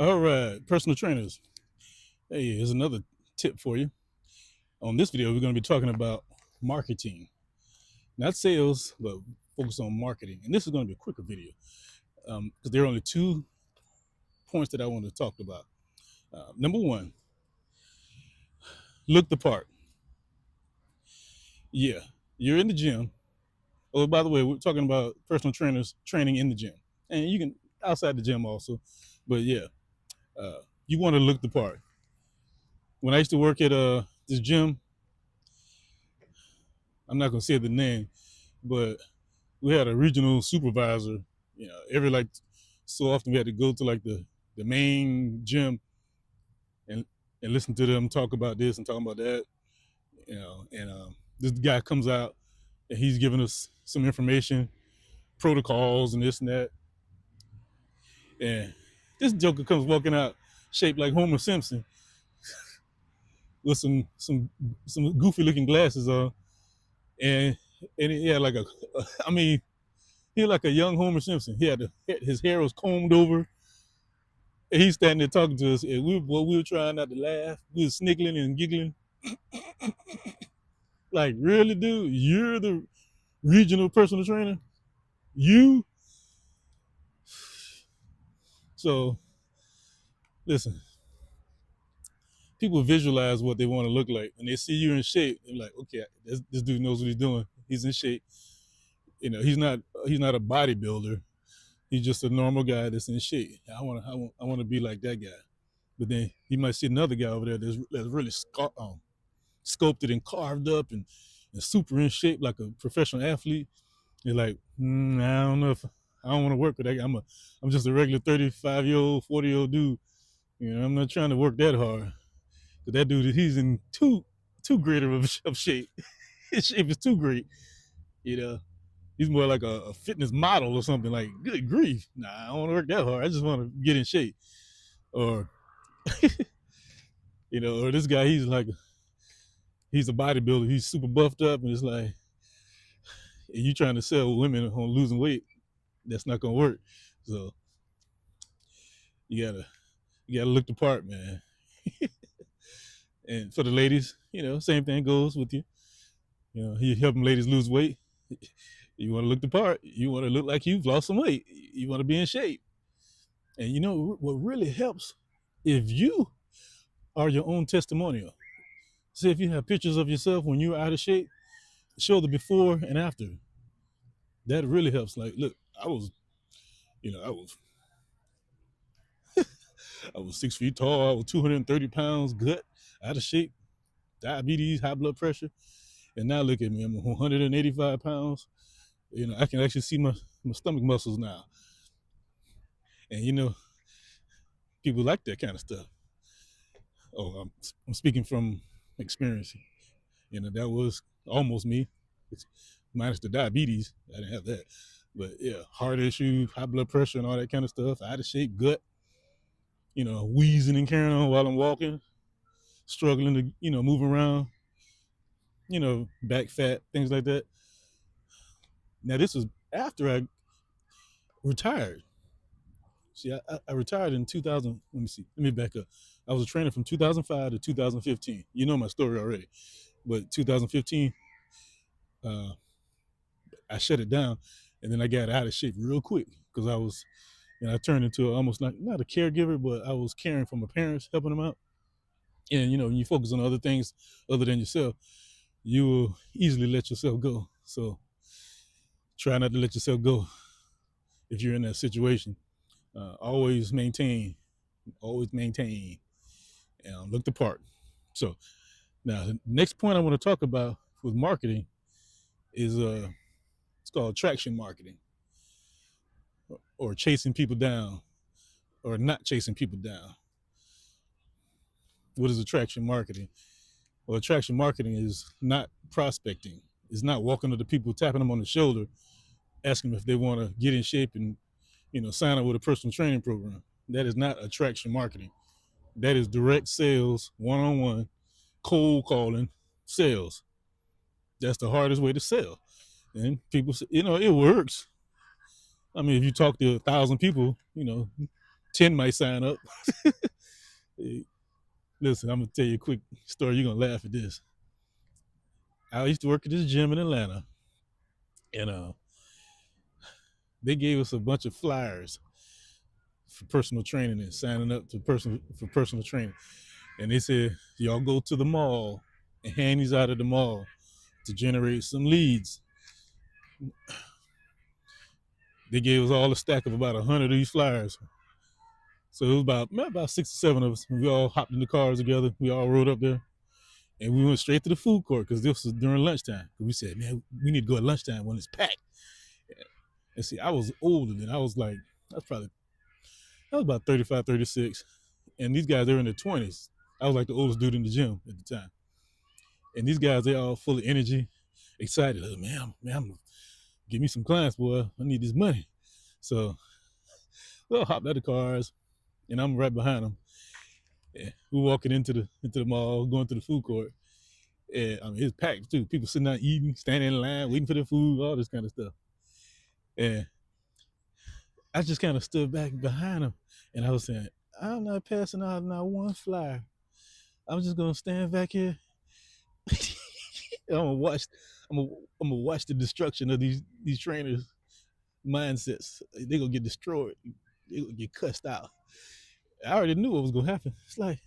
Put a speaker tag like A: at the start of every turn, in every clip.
A: All right, personal trainers. Hey, here's another tip for you. On this video, we're going to be talking about marketing, not sales, but focus on marketing. And this is going to be a quicker video because there are only 2 points that I want to talk about. Number one, look the part. Yeah, you're in the gym. Oh, by the way, we're talking about personal trainers training in the gym, and you can outside the gym also. But yeah, you want to look the part. When I used to work at this gym, I'm not going to say the name, but we had a regional supervisor. Every like so often we had to go to like the main gym and listen to them talk about this and talk about that. And this guy comes out and he's giving us some information, protocols and this and that. And this joker comes walking out shaped like Homer Simpson with some goofy looking glasses on, and he had like I mean, he had like a young Homer Simpson. His hair was combed over. And he's standing there talking to us, and we were trying not to laugh. We were sniggling and giggling. Like, really, dude? You're the regional personal trainer? You? So, listen, people visualize what they want to look like. When they see you in shape, they're like, okay, this dude knows what he's doing. He's in shape. He's not a bodybuilder. He's just a normal guy that's in shape. I want to be like that guy. But then you might see another guy over there that's really sculpted and carved up and super in shape like a professional athlete. You're like, I don't know if I don't want to work with that guy. I'm just a regular 35-year-old, 40-year-old dude. I'm not trying to work that hard. But that dude, he's in too great of shape. His shape is too great. You know, he's more like a fitness model or something. Like, good grief, nah, I don't want to work that hard. I just want to get in shape. Or or this guy, he's a bodybuilder. He's super buffed up, and it's like, and you trying to sell women on losing weight, that's not gonna work. So you gotta look the part, man. And for the ladies, same thing goes with you. You helping ladies lose weight. You want to look the part. You want to look like you've lost some weight. You want to be in shape. And what really helps if you are your own testimonial. See, if you have pictures of yourself when you're out of shape, show the before and after. That really helps. Like, look, I was, you know, I was I was 6 feet tall. I was 230 pounds, gut, out of shape, diabetes, high blood pressure. And now look at me, I'm 185 pounds. I can actually see my stomach muscles now. And people like that kind of stuff. Oh, I'm speaking from experience. That was almost me. It's minus the diabetes. I didn't have that. But yeah, heart issue, high blood pressure, and all that kind of stuff. Out of shape, gut, wheezing and carrying on while I'm walking, struggling to, move around, back fat, things like that. Now, this was after I retired. See, I retired in 2000. Let me see. Let me back up. I was a trainer from 2005 to 2015. You know my story already. But 2015, uh, I shut it down, and then I got out of shape real quick because I turned into almost not a caregiver, but I was caring for my parents, helping them out. And when you focus on other things other than yourself, you will easily let yourself go. So try not to let yourself go if you're in that situation. Always maintain, and look the part. So now the next point I want to talk about with marketing is it's called traction marketing, or chasing people down, or not chasing people down. What is attraction marketing? Well, attraction marketing is not prospecting. It's not walking to the people, tapping them on the shoulder, asking them if they want to get in shape and sign up with a personal training program. That is not attraction marketing. That is direct sales, one-on-one, cold calling, sales. That's the hardest way to sell. And people say, it works. I mean, if you talk to 1,000 people, 10 might sign up. Hey, listen, I'm gonna tell you a quick story. You're gonna laugh at this. I used to work at this gym in Atlanta, and they gave us a bunch of flyers for personal training and signing up to for personal training. And they said, y'all go to the mall and hand these out at the mall to generate some leads. They gave us all a stack of about 100 of these flyers. So it was about 6 or 7 of us. We all hopped in the cars together. We all rode up there. And we went straight to the food court because this was during lunchtime. We said, man, we need to go at lunchtime when it's packed. And see, I was older than I was like, I was about 35, 36. And these guys, they were in their 20s. I was like the oldest dude in the gym at the time. And these guys, they all full of energy, excited. Oh, man, I'm give me some clients, boy. I need this money. So we all hopped out of the cars, and I'm right behind them. Yeah, we're walking into the mall, going to the food court. And I mean, it's packed too. People sitting down eating, standing in line, waiting for their food, all this kind of stuff. And I just kind of stood back behind them, and I was saying, I'm not passing out not one flyer. I'm just gonna stand back here. I'm gonna watch. I'm gonna watch the destruction of these trainers' mindsets. They gonna get destroyed. They gonna get cussed out. I already knew what was gonna happen. It's like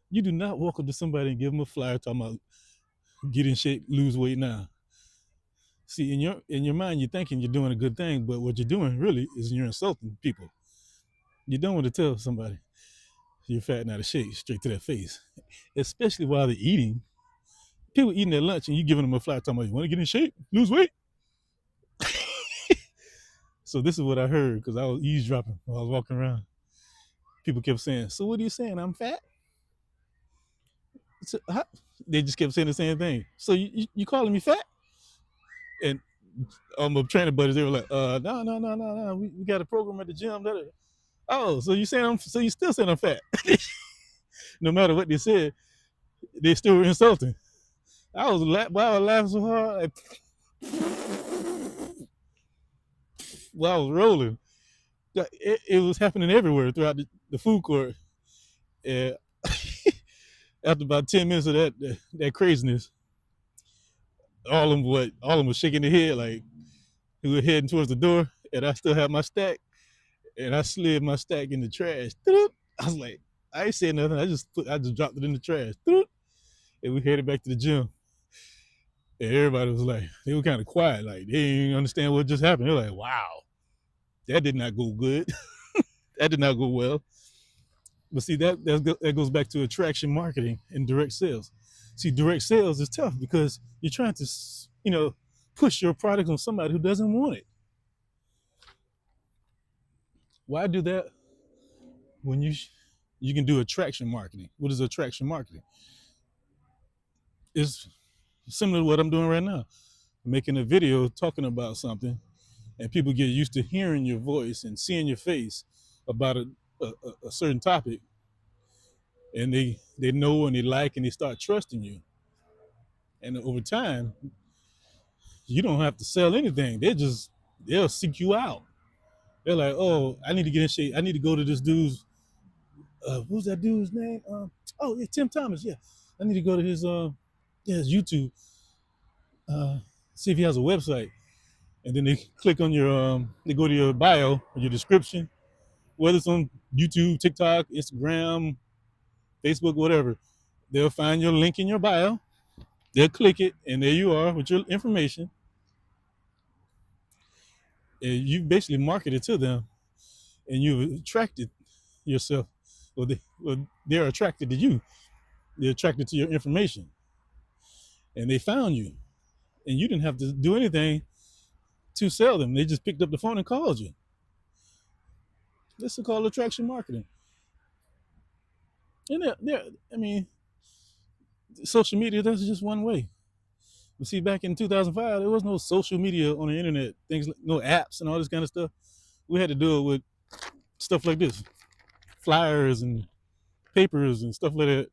A: you do not walk up to somebody and give them a flyer talking about get in shape, lose weight now. See, in your mind, you're thinking you're doing a good thing, but what you're doing really is you're insulting people. You don't want to tell somebody you're fat and out of shape straight to their face, especially while they're eating. People eating their lunch and you giving them a flyer talking about you want to get in shape, lose weight. So this is what I heard because I was eavesdropping while I was walking around. People kept saying, "So what are you saying? I'm fat?" So, they just kept saying the same thing. So you calling me fat? And my trainer buddies, they were like, no. We got a program at the gym. Oh, so you still saying I'm fat? No matter what they said, they still were insulting. I was laughing so hard. While I was rolling. It was happening everywhere throughout the food court. And after about 10 minutes of that craziness, all of them was shaking their head like we were heading towards the door, and I still had my stack, and I slid my stack in the trash. I was like, I ain't saying nothing. I just dropped it in the trash, and we headed back to the gym. And everybody was like, they were kind of quiet, like they didn't understand what just happened. They're like, wow, that did not go good. That did not go well. But see, that goes back to attraction marketing and direct sales. See, direct sales is tough because you're trying to, push your product on somebody who doesn't want it. Why do that when you can do attraction marketing? What is attraction marketing? It's similar to what I'm doing right now. Making a video talking about something, and people get used to hearing your voice and seeing your face about a certain topic, and they know and they like and they start trusting you. And over time, you don't have to sell anything. They'll seek you out. They're like, oh, I need to get in shape. I need to go to this dude's. Who's that dude's name? Oh, yeah, Tim Thomas. Yeah, I need to go to his YouTube. See if he has a website. And then they click on they go to your bio or your description, whether it's on YouTube, TikTok, Instagram, Facebook, whatever. They'll find your link in your bio. They'll click it, and there you are with your information. And you basically marketed to them, and you've attracted yourself. They're attracted to you. They're attracted to your information, and they found you, and you didn't have to do anything to sell them. They just picked up the phone and called you. This is called attraction marketing. And I mean, social media, that's just one way. You see, back in 2005, there was no social media on the internet, things like no apps and all this kind of stuff. We had to do it with stuff like this, flyers and papers and stuff like that.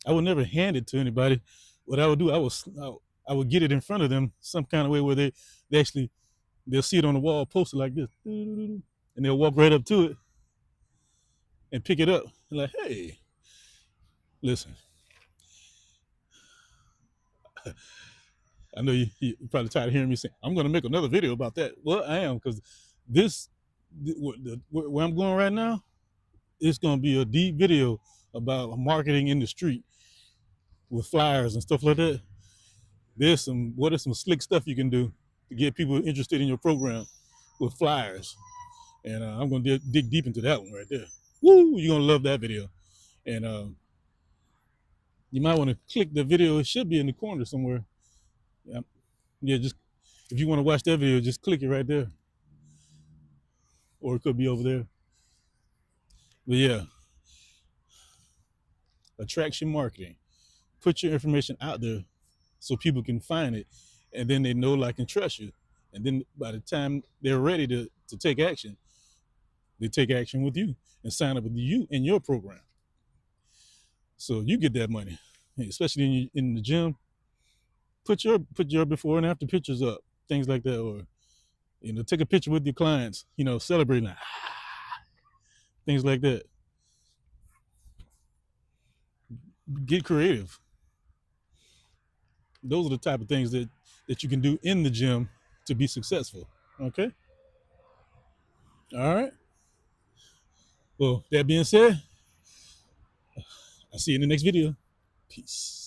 A: I would never hand it to anybody. What I would do, I would get it in front of them some kind of way where they'll see it on the wall posted like this, and and they'll walk right up to it and pick it up. And like, hey, listen, I know you probably tired of hearing me say, I'm going to make another video about that. Well, I am, because this, where I'm going right now, it's going to be a deep video about marketing in the street with flyers and stuff like that. What are some slick stuff you can do to get people interested in your program with flyers? And I'm going to dig deep into that one right there. Woo, you're going to love that video. And you might want to click the video. It should be in the corner somewhere. Yeah, just if you want to watch that video, just click it right there. Or it could be over there. But yeah, attraction marketing. Put your information out there so people can find it, and then they know, like, and trust you. And then by the time they're ready to take action, they take action with you and sign up with you in your program. So you get that money, especially in the gym. Put your before and after pictures up, things like that, or take a picture with your clients, celebrating, things like that. Get creative. Those are the type of things that you can do in the gym to be successful. Okay. All right. Well, that being said, I'll see you in the next video. Peace.